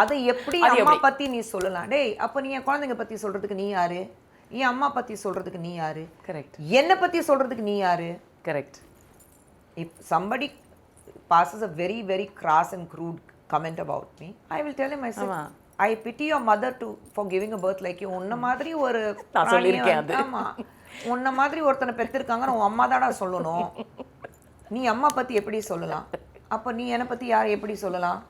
அதை எப்படி அம்மா பற்றி நீ சொல்லலாம். டேய் அப்போ நீ என் குழந்தைங்க பற்றி சொல்கிறதுக்கு நீ யாரு? என் அம்மா பற்றி சொல்கிறதுக்கு நீ யாரு? கரெக்ட். என்னை பற்றி சொல்கிறதுக்கு நீ யாரு? Correct. If somebody passes a very very crass and crude comment about me, I will tell him, I said, I pity your mother for giving a birth like you. உன்ன மாதிரி ஒரு ஆமா உன்ன மாதிரி ஒருத்தனை பெற்றிருக்காங்கன்னு உன் அம்மா தாடா சொல்லணும். நீ அம்மா பற்றி எப்படி சொல்லலாம்? அப்போ நீ என்னை பற்றி யார் எப்படி சொல்லலாம்?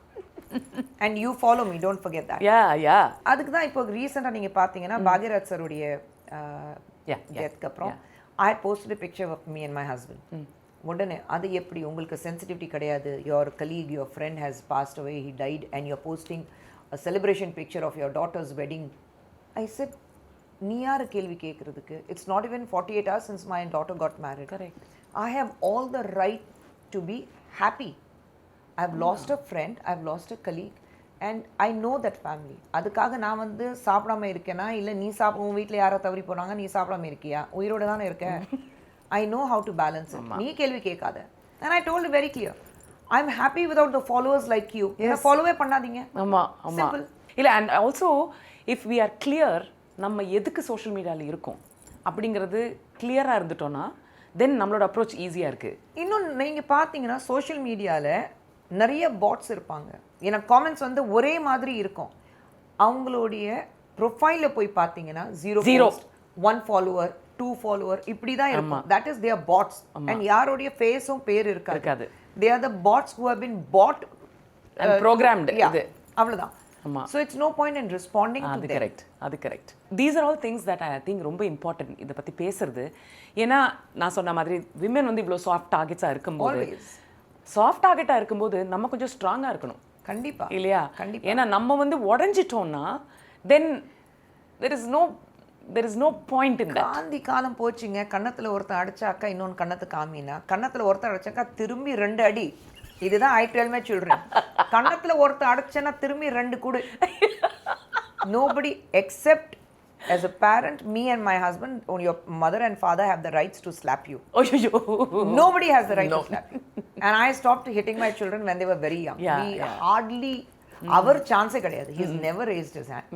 And you follow me, don't forget that. Yeah. அதுக்கு தான் இப்போ ரீசெண்டாக நீங்கள் பார்த்தீங்கன்னா பாக்யராஜ் சருடைய டெத்க்கு அப்புறம் I had posted a picture of me and my husband. உடனே அது எப்படி உங்களுக்கு சென்சிட்டிவிட்டி கிடையாது? your colleague, your friend has passed away, he died, and you're posting a celebration picture of your daughter's wedding. I said, நீ யாரு கேள்வி கேட்குறதுக்கு? It's not even 48 hours since my daughter got married. Correct. I have all the right to be happy. I've lost a friend, I've lost a colleague, and I know that family. அதுக்காக நான் வந்து சாப்பிடாம இருக்கேனா இல்லை நீ உன் வீட்டில் யாரோ தவறி போனாங்க நீ சாப்பிடாம இருக்கியா? உயிரோட தானே இருக்க. I know how to balance it. நீ கேள்வி கேட்காத. And I told you very clear, I'm happy without the followers like you. என்ன ஃபாலோவே பண்ணாதீங்க. ஆமா. இல்லை and also if we are clear நம்ம எதுக்கு சோஷியல் மீடியாவில் இருக்கோம் அப்படிங்கிறது கிளியராக இருந்துட்டோன்னா தென் நம்மளோட அப்ரோச் ஈஸியாக இருக்குது. இன்னும் நீங்கள் பார்த்தீங்கன்னா சோஷியல் மீடியாவில் நிறைய பாட்ஸ் இருப்பாங்க. எனக்கு காமெண்ட்ஸ் வந்து ஒரே மாதிரி இருக்கும். அவங்களுடைய ப்ரொஃபைலில் போய் பார்த்தீங்கன்னா 0 1 follower 2 follower இப்படி தான் இருக்கும். That is their bots. அண்ட் யாரோடைய ஃபேஸும் பேர் இருக்காது. They are the bots who have been bought and programmed. இது அவ்வளோதான். ஆமா. So it's no point in responding to அது them. கரெக்ட், அது correct. These are all things that I think ரொம்ப இம்பார்ட்டன்ட் இதை பற்றி பேசுறது. ஏன்னா நான் சொன்ன மாதிரி விமன் வந்து இவ்வளோ சாஃப்ட் டார்கெட்ஸாக இருக்கும்போது, சாஃப்ட் டார்கெட்டாக இருக்கும்போது நம்ம கொஞ்சம் ஸ்ட்ராங்காக இருக்கணும். கண்டிப்பா இல்லையா? கண்டிப்பா. ஏன்னா நம்ம வந்து உடஞ்சிட்டோம்னா தென் there is no point in that. Gandhi காலம் போச்சுங்க. கன்னத்துல ஒருத்தன் அடிச்சாக்கா இன்னொன்று கன்னத்து காமினா, கன்னத்துல ஒருத்தன் அடிச்சாக்கா திரும்பி 2 அடி. இதுதான் I tell my children. கன்னத்துல ஒருத்தன் அடிச்சேன்னா திரும்பி 2 கொடு. Nobody except as a parent, me and my husband, only your mother and father have the rights to slap you. ஐயோ, Nobody has the right to slap you. And I stopped hitting my children when they were very young. We hardly அவர் சான்ஸே கிடையாது. He's never raised his hand.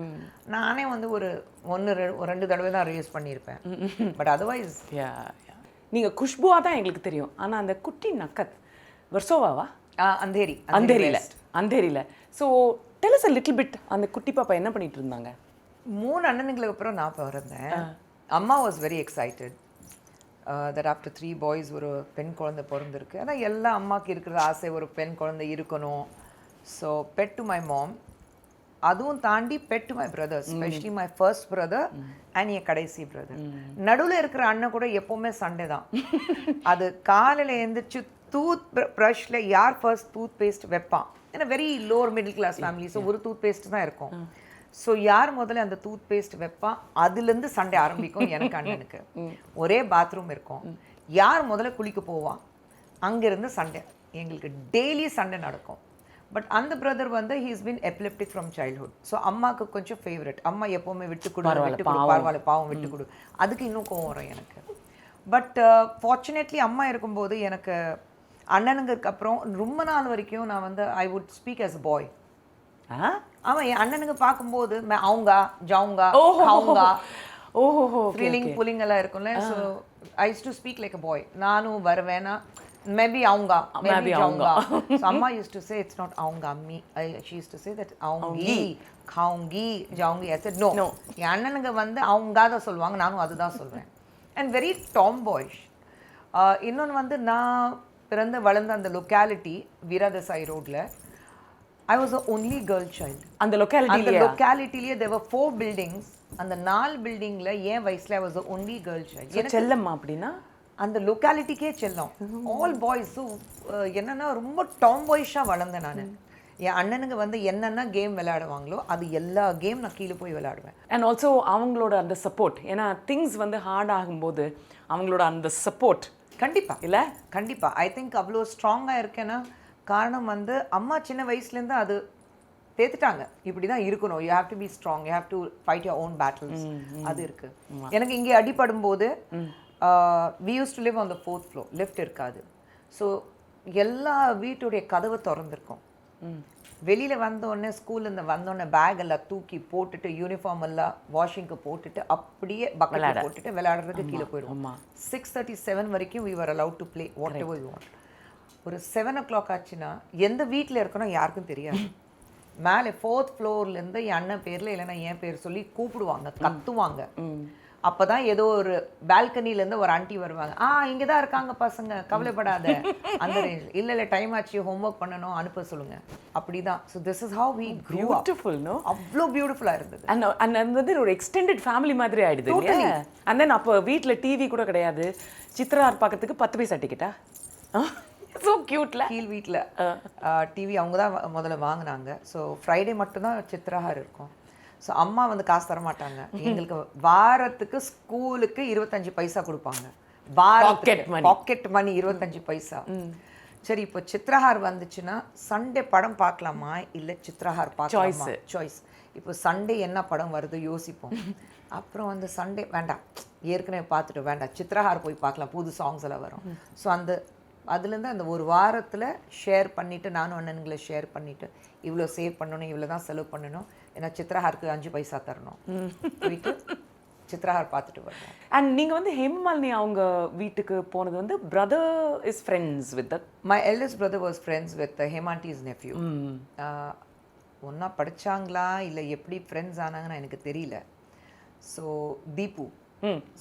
நானே வந்து ஒரு 1-2 தடவை தான் ரேஸ் பண்ணியிருப்பேன். பட் அதர்வைஸ் நீங்க குஷ்புவா தான் எங்களுக்கு தெரியும். ஆனா அந்த குட்டி நக்கத் வர்சோவாவா? அந்தேரியில. So tell us a little bit, அந்த குட்டி பாப்பா என்ன பண்ணிட்டு இருந்தாங்க? 3 அண்ணனுங்களுக்கு அப்புறம் நான் பிறந்தேன். அம்மா was very excited that after 3 boys ஒரு பெண் குழந்தை பிறந்திருக்கு. அதான் எல்லா அம்மாவுக்கு இருக்கிற ஆசை, ஒரு பெண் குழந்தை இருக்கணும். So pet to my mom. அதுவும் தாண்டி pet to my brother, specially my first brother and என் கடைசி பிரதர். நடுவில் இருக்கிற அண்ணன் கூட எப்போவுமே சண்டே தான். அது காலையில் எழுந்திரிச்சு டூத் ப்ரஷ்ல யார் ஃபர்ஸ்ட் டூத் பேஸ்ட் வைப்பான். ஏன்னா very lower middle class family, so ஒரு டூத் பேஸ்ட் தான் இருக்கும். ஸோ யார் முதல்ல அந்த டூத் பேஸ்ட் வைப்பான், அதுலேருந்து சண்டே ஆரம்பிக்கும். எனக்கு அண்ணனுக்கு ஒரே பாத்ரூம் இருக்கும். யார் முதல்ல குளிக்க போவான், அங்கேருந்து சண்டே. எங்களுக்கு டெய்லி சண்டே நடக்கும். பட் அந்த பிரதர் வந்து he's been epileptic from childhood. So அம்மாவுக்கு கொஞ்சம் ஃபேவரட். அம்மா எப்போவுமே விட்டு கொடு, பரவாயில்ல பாவம் விட்டு கொடு. அதுக்கு இன்னும் கோவம் வரும் எனக்கு. பட் ஃபார்ச்சுனேட்லி அம்மா இருக்கும்போது எனக்கு அண்ணனுங்களுக்கு அப்புறம் ரொம்ப நாள் வரைக்கும் நான் வந்து I would speak as a boy. ஆமாம், என் அண்ணனுக்கு பார்க்கும்போது அவங்க ஜவுங்க அவங்க ஃபீலிங் புல்லிங் எல்லாம் இருக்கும்ல. So I used to speak like a boy. நானும் வருவேன்னா maybe aunga, maybe jaunga. So amma used to say it's not aunga, me. She used to say that aungi, khaungi, jaungi. I said no. என் அண்ணனுங்க வந்து அவங்க தான் சொல்லுவாங்க, நானும் அதுதான் சொல்வேன். And very tomboyish. இன்னொன்று வந்து நான் பிறந்து வளர்ந்த அந்த லொக்காலிட்டி வீராதசாய் ரோட்ல, I was the only girl child. அந்த லொக்காலிட்டிலேயே there were 4 buildings. அந்த 4 பில்டிங்ல என் வயசுல I was the only girl child. செல்லம்மா அப்படின்னா அந்த லொக்காலிட்டிக்கே செல்லும். All boys. ஸோ என்னன்னா ரொம்ப டாம்பாய்ஷாக வளர்ந்தேன் நான். என் அண்ணனுங்க வந்து என்னென்ன கேம் விளையாடுவாங்களோ அது எல்லா கேம் நான் கீழே போய் விளையாடுவேன். அண்ட் ஆல்சோ அவங்களோட அந்த சப்போர்ட், ஏன்னா திங்ஸ் வந்து ஹார்ட் ஆகும்போது அவங்களோட அந்த சப்போர்ட் கண்டிப்பாக இல்லை, கண்டிப்பாக ஐ திங்க் அவ்வளோ ஸ்ட்ராங்காக இருக்கேன்னா காரணம் வந்து அம்மா சின்ன வயசுலேருந்து அது தேத்துட்டாங்க. இப்படி தான் இருக்கணும், you have to be strong, you have to fight your own battles. அது இருக்குது. எனக்கு இங்கே அடிபடும் போது we used to live on the 4th floor. Lift இருக்காது. ஸோ எல்லா வீட்டுடைய கதவு திறந்துருக்கும். வெளியில் வந்தோடனே ஸ்கூல்லேருந்து வந்தோடனே பேக் எல்லாம் தூக்கி போட்டுட்டு யூனிஃபார்ம் எல்லாம் வாஷிங்க்கு போட்டுட்டு அப்படியே பக்கெட்டில் போட்டுட்டு விளையாடுறதுக்கு கீழே போயிடுவோம். 6:37 வரைக்கும் we were allowed to play whatever we want. ஒரு 7 o'clock ஆச்சுன்னா எந்த வீட்டில் இருக்கணும் யாருக்கும் தெரியாது. மேலே 4th ஃப்ளோர்லேருந்து என் அண்ணன் பேரில் இல்லைன்னா என் பேர் சொல்லி கூப்பிடுவாங்க, கத்துவாங்க. அப்போ தான் ஏதோ ஒரு பால்கனிலேருந்து ஒரு ஆண்டி வருவாங்க, இங்கே தான் இருக்காங்க பசங்க, கவலைப்படாத. அந்த ரேஞ்ச் இல்லை டைம் ஆச்சு, ஹோம்ஒர்க் பண்ணணும், அனுப்ப சொல்லுங்க. அப்படி தான். So this is how we grew up. அவ்வளோ பியூட்டிஃபுல்லாக இருந்தது. அண்ட் வந்து ஒரு எக்ஸ்டெண்டட் ஃபேமிலி மாதிரி ஆயிடுது. அண்ட் தென் அப்போ வீட்டில் டிவி கூட கிடையாது. சித்ரார் பார்க்கறதுக்கு 10 பைசா டிக்கெட்டா? ஸோ க்யூட்ல கீழ் வீட்டில் டிவி அவங்க தான் முதல்ல வாங்கினாங்க. ஸோ ஃப்ரைடே மட்டும்தான் சித்ராஹார் இருக்கும். ஸோ அம்மா வந்து காசு தர மாட்டாங்க எங்களுக்கு. வாரத்துக்கு ஸ்கூலுக்கு 25 பைசா கொடுப்பாங்க. பாக்கெட் மணி 25 பைசா. சரி, இப்போ சித்ரஹார் வந்துச்சுன்னா சண்டே படம் பார்க்கலாமா இல்லை சித்ரஹார் பார்க்கலாமா? சாய்ஸ். இப்போ சண்டே என்ன படம் வருது யோசிப்போம். அப்புறம் வந்து சண்டே வேண்டாம், ஏற்கனவே பார்த்துட்டு வேண்டாம், சித்ரஹார் போய் பார்க்கலாம், புது சாங்ஸ் எல்லாம் வரும். ஸோ அதுலேருந்து அந்த ஒரு வாரத்தில் ஷேர் பண்ணிவிட்டு, நானும் அண்ணனுங்களை ஷேர் பண்ணிவிட்டு இவ்வளோ சேவ் பண்ணணும், இவ்வளோ தான் செலவு பண்ணணும், ஏன்னா சித்ரஹாருக்கு 5 பைசா தரணும், போயிட்டு சித்ரஹார் பார்த்துட்டு வருவோம். அண்ட் நீங்கள் வந்து ஹேமமாலினி அவங்க வீட்டுக்கு போனது வந்து brother is friends with my eldest brother was friends with Hema aunty's nephew. ஒன்றா படித்தாங்களா இல்லை எப்படி ஃப்ரெண்ட்ஸ் ஆனாங்கன்னு எனக்கு தெரியல. ஸோ தீபு.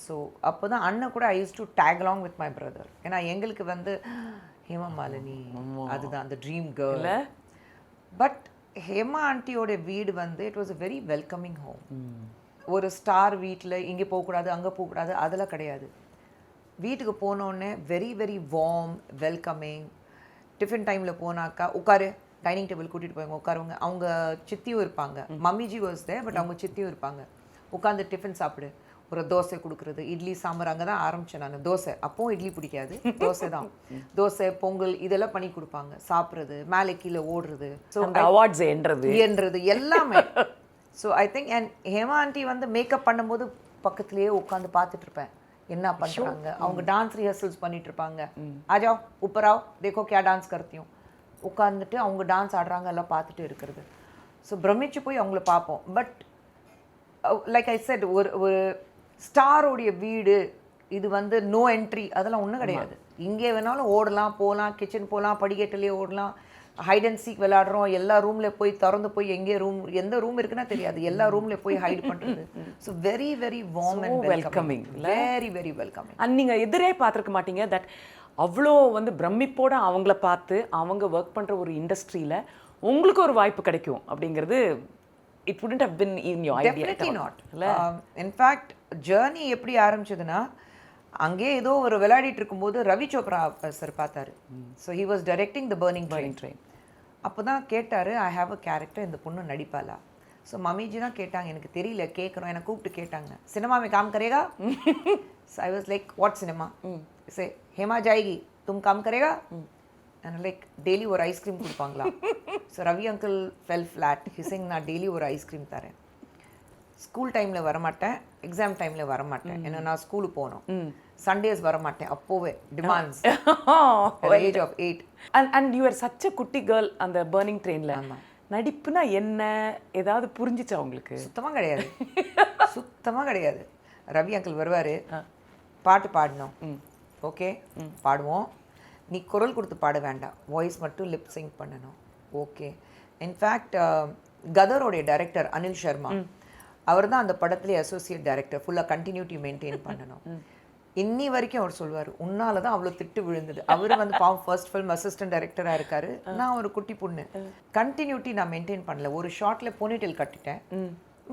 ஸோ அப்போ தான் அண்ணன் கூட ஐ used to take along with my brother. ஏன்னா எங்களுக்கு வந்து ஹேமமாலினி அதுதான் அந்த ட்ரீம் கேர்ள். பட் ஹேமா ஆண்டியோட வீடு வந்து it was a very welcoming home. ஒரு ஸ்டார் வீட்டில் இங்கே போகக்கூடாது அங்கே போகக்கூடாது அதெல்லாம் கிடையாது. வீட்டுக்கு போனோடனே very very warm welcoming. Tiffin டைமில் போனாக்கா உட்காரு, டைனிங் டேபிள் கூட்டிகிட்டு போய் உட்காருவாங்க. அவங்க சித்தியும் இருப்பாங்க, மம்மிஜி வாஸ் தேர், பட் அவங்க சித்தியும் இருப்பாங்க. உட்காந்து டிஃபன் சாப்பிடு, ஒரு தோசை கொடுக்குறது, இட்லி சாம்பார். அங்கே தான் ஆரம்பித்தேன் நான் தோசை. அப்போவும் இட்லி பிடிக்காது, தோசை தான். தோசை பொங்கல் இதெல்லாம் பண்ணி கொடுப்பாங்க. சாப்பிட்றது, மேலே கீழே ஓடுறது, ஸோ அவார்ட்ஸ் என்றது எல்லாமே. So I think and Hema aunty வந்து மேக்கப் பண்ணும்போது பக்கத்துலேயே உட்காந்து பார்த்துட்டு இருப்பேன் என்ன பண்ணுறாங்க. அவங்க டான்ஸ் ரிஹர்சல்ஸ் பண்ணிட்டு இருப்பாங்க. ஆஜாவ் உப்பராவ் தேக்கோ கியா டான்ஸ் கருத்தியும் உட்காந்துட்டு அவங்க டான்ஸ் ஆடுறாங்க எல்லாம் பார்த்துட்டு இருக்கிறது. ஸோ பிரமிச்சு போய் அவங்கள பார்ப்போம். பட் லைக் ஐ செட் ஒரு ஸ்டாரோடைய வீடு இது வந்து நோ என்ட்ரி அதெல்லாம் ஒன்றும் கிடையாது. இங்கே வேணாலும் ஓடலாம், போகலாம், கிச்சன் போகலாம், படிக்கட்டுலேயே ஓடலாம், ஹைட் அண்ட் சீக் விளையாடுறோம், எல்லா ரூமில் போய் திறந்து போய் எந்த ரூம் இருக்குன்னா தெரியாது, எல்லா ரூமில் போய் ஹைட் பண்ணுறது. So very very warm and welcoming, very very welcoming. And நீங்கள் எதிரே பார்த்துருக்க மாட்டீங்க தட் அவ்வளோ வந்து பிரமிப்போட அவங்கள பார்த்து அவங்க ஒர்க் பண்ணுற ஒரு இண்டஸ்ட்ரியில் உங்களுக்கு ஒரு வாய்ப்பு கிடைக்கும் அப்படிங்கிறது it wouldn't have been in your idea. Definitely not. In fact journey எப்படி ஆரம்பிச்சதுன்னா, அங்கே ஏதோ ஒரு விளையாடிட்டு இருக்கும்போது ரவி சோப்ரா சார் பார்த்தாரு. So he was directing the Burning Train. அப்போ தான் கேட்டார், ஐ ஹாவ் அ கேரக்டர், இந்த பொண்ணு நடிப்பாளா? ஸோ மம்மிஜி தான் கேட்டாங்க, எனக்கு தெரியல கேட்கணும், என்னை கூப்பிட்டு கேட்டாங்க, சினிமா में काम करेगा? So I was like, what cinema? Say, Hema जाएगी, तुम काम करेगा? And like daily ஒரு ஐஸ்கிரீம் கொடுப்பாங்களா? So Ravi uncle fell flat. ஹிசிங் நான் டெய்லி ஒரு ஐஸ்கிரீம் தரேன், ஸ்கூல் டைமில் வரமாட்டேன், எக்ஸாம் டைமில் வரமாட்டேன், ஏன்னா நான் ஸ்கூலுக்கு போகணும், சண்டேஸ் வரமாட்டேன், அப்போவே demands age of 8. And you are such a குட்டி கேர்ள் அந்த பர்னிங் ட்ரெயினில். நடிப்புனா என்ன ஏதாவது புரிஞ்சிச்சா உங்களுக்கு? சுத்தமாக கிடையாது, சுத்தமாக கிடையாது. ரவி அங்கிள் வருவார், பாட்டு பாடணும், ஓகே பாடுவோம், நீ குரல் கொடுத்து பாட வேண்டாம், வாய்ஸ் மட்டும் லிப் சிங்க் பண்ணணும், ஓகே. இன்ஃபேக்ட் கதரோடைய டைரக்டர் அனில் சர்மா, அவர் தான் அந்த படத்துலேயே அசோசியேட் டைரக்டர், ஃபுல்லாக கண்டினியூட்டி மெயின்டைன் பண்ணணும். இன்னி வரைக்கும் அவர் சொல்லுவார், உன்னால தான் அவ்வளோ திட்டு விழுந்தது. அவர் வந்து பாவம் ஃபர்ஸ்ட் ஃபில்ம் அசிஸ்டன்ட் டைரக்டராக இருக்காரு, நான் ஒரு குட்டி பொண்ணு, கண்டினியூட்டி நான் மெயின்டைன் பண்ணல. ஒரு ஷார்ட்டில் போனிடெயில் கட்டிட்டேன்,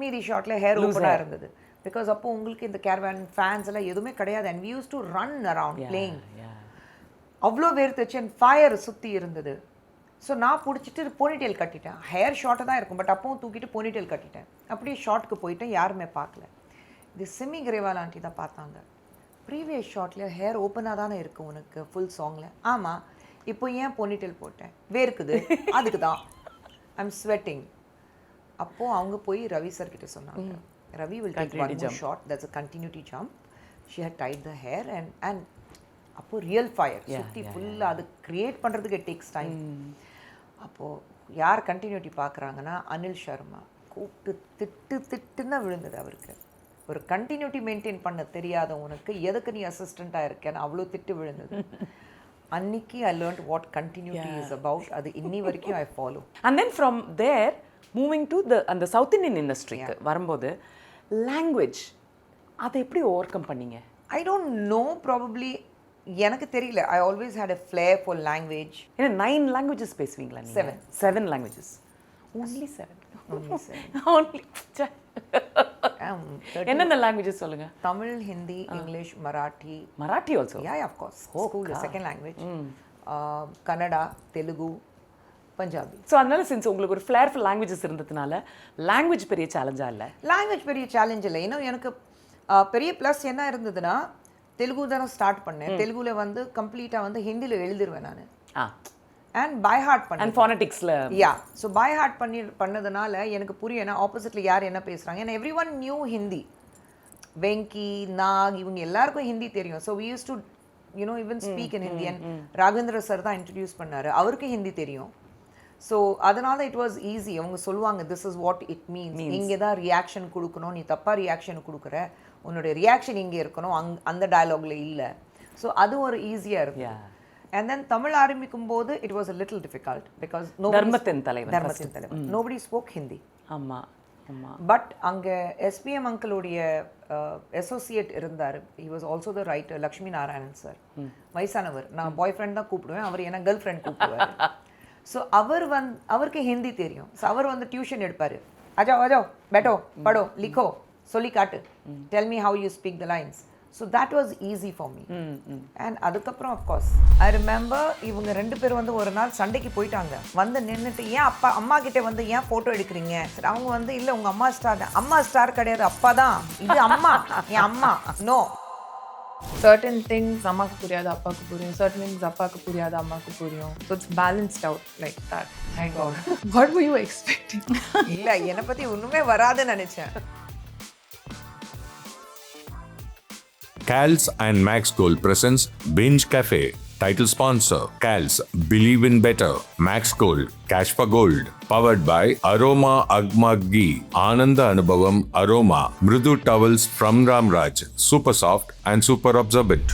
மீதி ஷார்ட்டில் ஹேர் ஓப்பனாக இருந்தது. பிகாஸ் அப்போ உங்களுக்கு இந்த கேரவான் ஃபேன்ஸ் எல்லாம் எதுவுமே கிடையாது. And we use to run around playing. அவ்வளோ வேர்த்துச்சு அண்ட் ஃபயர் சுற்றி இருந்தது. ஸோ நான் பிடிச்சிட்டு போனிடெயில் கட்டிட்டேன். ஹேர் ஷார்ட்டாக தான் இருக்கும், பட் அப்பவும் தூக்கிட்டு போனிடெயில் கட்டிட்டேன். அப்படியே ஷார்ட்டுக்கு போயிட்டேன், யாருமே பார்க்கல. இது சிமி கிரேவால் ஆண்டி தான் பார்த்தாங்க. ப்ரீவியஸ் ஷார்ட்டில் ஹேர் ஓப்பனாக தானே இருக்கும் உனக்கு ஃபுல் சாங்கில். ஆமாம், இப்போ ஏன் போனிடெயில் போட்டேன்? வேர்க்குது, அதுக்கு தான், ஐம் ஸ்வெட்டிங். அப்போது அவங்க போய் ரவி சார் கிட்ட சொன்னாங்க, Ravi will take one more shot, that's a continuity jump. She had tied the hair and அப்போது ரியல் ஃபயர் சுற்றி ஃபுல்லாக அது க்ரியேட் பண்ணுறதுக்கு இட் டேக்ஸ் டைம். அப்போது யார் கண்டினியூட்டி பார்க்குறாங்கன்னா அனில் சர்மா கூப்பிட்டு திட்டுன்னு தான் விழுந்தது அவருக்கு. ஒரு கண்டினியூட்டி மெயின்டைன் பண்ண தெரியாத உனக்கு எதுக்கு நீ அசிஸ்டண்ட்டாக இருக்கேன்னு அவ்வளோ திட்டு விழுந்தது. அன்னைக்கு I learnt what continuity is about. அது இன்னி வரைக்கும் I follow. And then from there moving to அந்த சவுத் இந்தியன் இண்டஸ்ட்ரிக்கு வரும்போது லாங்குவேஜ் அதை எப்படி ஓவர் கம் பண்ணீங்க? ஐ டோன்ட் நோ, ப்ராபப்ளி எனக்கு தெரியல. I always had a flair for language. ஏன்னா 9 லாங்குவேஜஸ் பேசுவீங்களா? 7 லாங்குவேஜஸ். only 7. only என்னென்ன லாங்குவேஜஸ் சொல்லுங்க? Tamil, Hindi, English, Marathi also? Yeah, of course. School second language. Kannada, Telugu, Punjabi. So அதனால சின்ஸ் உங்களுக்கு ஒரு ஃப்ளேர் ஃபார் லாங்குவேஜஸ் இருந்ததுனால லாங்குவேஜ் பெரிய சேலஞ்சா இல்லை? லாங்குவேஜ் பெரிய சேலஞ்ச் இல்லை. இன்னும் எனக்கு பெரிய ப்ளஸ் என்ன இருந்ததுன்னா, தெலுங்கு தானே ஸ்டார்ட் பண்ணேன். தெலுங்குல வந்து கம்ப்ளீட்டாக வந்து ஹிந்தியில் எழுதிருவேன் நான். அண்ட் பை ஹார்ட் பண்ணேன். அண்ட் ஃபோனட்டிக்ஸில் ஸோ பை ஹார்ட் பண்ணதுனால எனக்கு புரியும் ஏன்னா ஆப்போசிட்டில் யார் என்ன பேசுகிறாங்க. ஏன்னா everyone knew Hindi. Venky, Nag இவங்க எல்லாருக்கும் ஹிந்தி தெரியும். So we use to even speak in Hindi. And Raghavendra sir தான் இன்ட்ரடியூஸ் பண்ணார், அவருக்கு ஹிந்தி தெரியும். ஸோ அதனால இட் வாஸ் ஈஸி. அவங்க சொல்லுவாங்க, this is what it means, இங்கே தான் ரியாக்ஷன் கொடுக்கணும், நீ தப்பாக ரியாக்ஷன் கொடுக்குற, உன்னுடைய ரியாக்ஷன் இங்கே இருக்கணும், அந்த டயலாக்ல இல்லை. ஸோ அது ஒரு ஈஸியாக இருக்கும். அண்ட் தென் தமிழ் ஆரம்பிக்கும் போது it was a little difficult because தர்மத்தின் தலைவன் நோபடி ஸ்போக் ஹிந்தி. ஆமாம் ஆமாம். பட் அங்கே எஸ்பிஎம் அங்கிளுடைய அசோசியேட் இருந்தார். He was also the writer, Lakshmi Narayanan sir. வயசானவர், நான் பாய் ஃப்ரெண்ட் தான் கூப்பிடுவேன், அவர் என்ன கேர்ள் ஃப்ரெண்ட் கூப்பிடுவார். ஸோ அவருக்கு ஹிந்தி தெரியும். ஸோ அவர் வந்து டியூஷன் எடுப்பார். அஜாவ் அஜாவ் பேட்டோ படோ லிக்கோ சொல்லி காட்டு, tell me how you speak the lines. So that was easy for me. And அதுக்கப்புறம் அஃப்கோர்ஸ் ஐ ரிமெம்பர் இவங்க 2 பேர் வந்து ஒரு நாள் சண்டைக்கு போயிட்டாங்க. வந்து நின்றுட்டு ஏன் அம்மா கிட்டே வந்து ஏன் ஃபோட்டோ எடுக்கிறீங்க? சரி, அவங்க வந்து இல்லை உங்கள் அம்மா ஸ்டார் கிடையாது, அப்பா தான், இது அம்மா, என் அம்மா. நோ, certain things அம்மாக்கு புரியாது அப்பாக்கு புரியும், certain things அப்பாக்கு புரியாது அம்மாக்கு புரியும். So it's balanced out like that. Thank God. What were you expecting? இல்லை என்னை பற்றி ஒன்றுமே வராதுன்னு நினச்சேன். Cals and Max Gold presents Binge Cafe. Title sponsor Cals, Believe in Better. Max Gold, Cash for Gold. Powered by Aroma, Agmark, Ghee. Ananda Anubhavam, Aroma. Mrithu towels from Ramraj. Super soft and super absorbent.